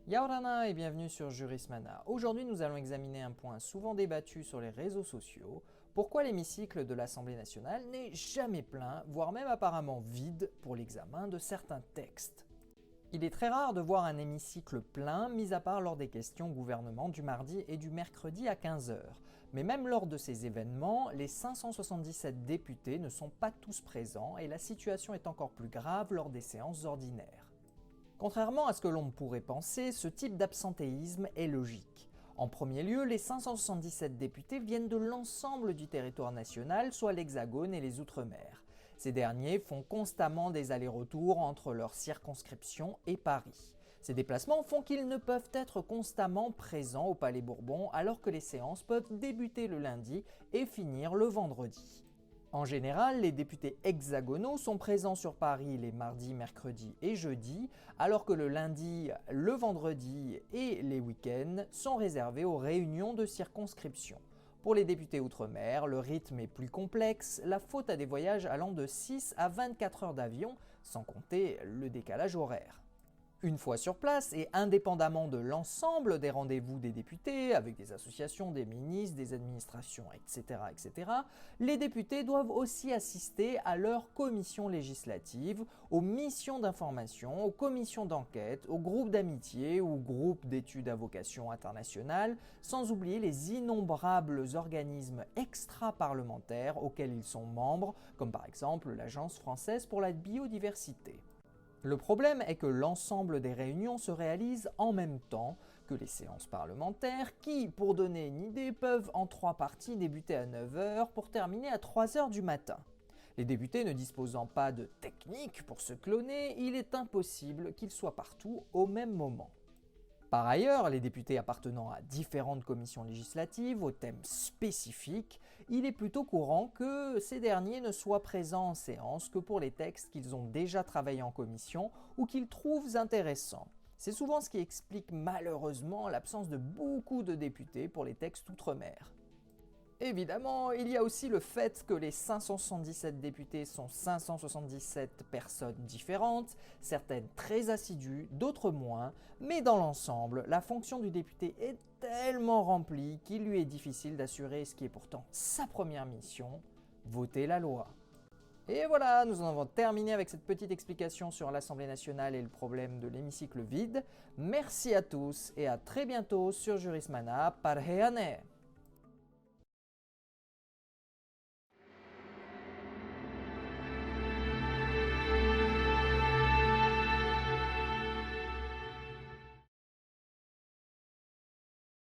Yaorana et bienvenue sur Jurismana. Aujourd'hui, nous allons examiner un point souvent débattu sur les réseaux sociaux. Pourquoi l'hémicycle de l'Assemblée nationale n'est jamais plein, voire même apparemment vide pour l'examen de certains textes. Il est très rare de voir un hémicycle plein, mis à part lors des questions au gouvernement du mardi et du mercredi à 15 h. Mais même lors de ces événements, les 577 députés ne sont pas tous présents et la situation est encore plus grave lors des séances ordinaires. Contrairement à ce que l'on pourrait penser, ce type d'absentéisme est logique. En premier lieu, les 577 députés viennent de l'ensemble du territoire national, soit l'Hexagone et les Outre-mer. Ces derniers font constamment des allers-retours entre leur circonscription et Paris. Ces déplacements font qu'ils ne peuvent être constamment présents au Palais Bourbon alors que les séances peuvent débuter le lundi et finir le vendredi. En général, les députés hexagonaux sont présents sur Paris les mardis, mercredis et jeudis, alors que le lundi, le vendredi et les week-ends sont réservés aux réunions de circonscription. Pour les députés outre-mer, le rythme est plus complexe, la faute à des voyages allant de 6 à 24 heures d'avion, sans compter le décalage horaire. Une fois sur place, et indépendamment de l'ensemble des rendez-vous des députés, avec des associations, des ministres, des administrations, etc., les députés doivent aussi assister à leurs commissions législatives, aux missions d'information, aux commissions d'enquête, aux groupes d'amitié ou groupes d'études à vocation internationale, sans oublier les innombrables organismes extra-parlementaires auxquels ils sont membres, comme par exemple l'Agence française pour la biodiversité. Le problème est que l'ensemble des réunions se réalisent en même temps que les séances parlementaires qui, pour donner une idée, peuvent en 3 parties débuter à 9 h pour terminer à 3 h du matin. Les députés ne disposant pas de technique pour se cloner, il est impossible qu'ils soient partout au même moment. Par ailleurs, les députés appartenant à différentes commissions législatives aux thèmes spécifiques, il est plutôt courant que ces derniers ne soient présents en séance que pour les textes qu'ils ont déjà travaillés en commission ou qu'ils trouvent intéressants. C'est souvent ce qui explique malheureusement l'absence de beaucoup de députés pour les textes outre-mer. Évidemment, il y a aussi le fait que les 577 députés sont 577 personnes différentes, certaines très assidues, d'autres moins, mais dans l'ensemble, la fonction du député est tellement remplie qu'il lui est difficile d'assurer ce qui est pourtant sa première mission, voter la loi. Et voilà, nous en avons terminé avec cette petite explication sur l'Assemblée nationale et le problème de l'hémicycle vide. Merci à tous et à très bientôt sur Jurismana. Parheane!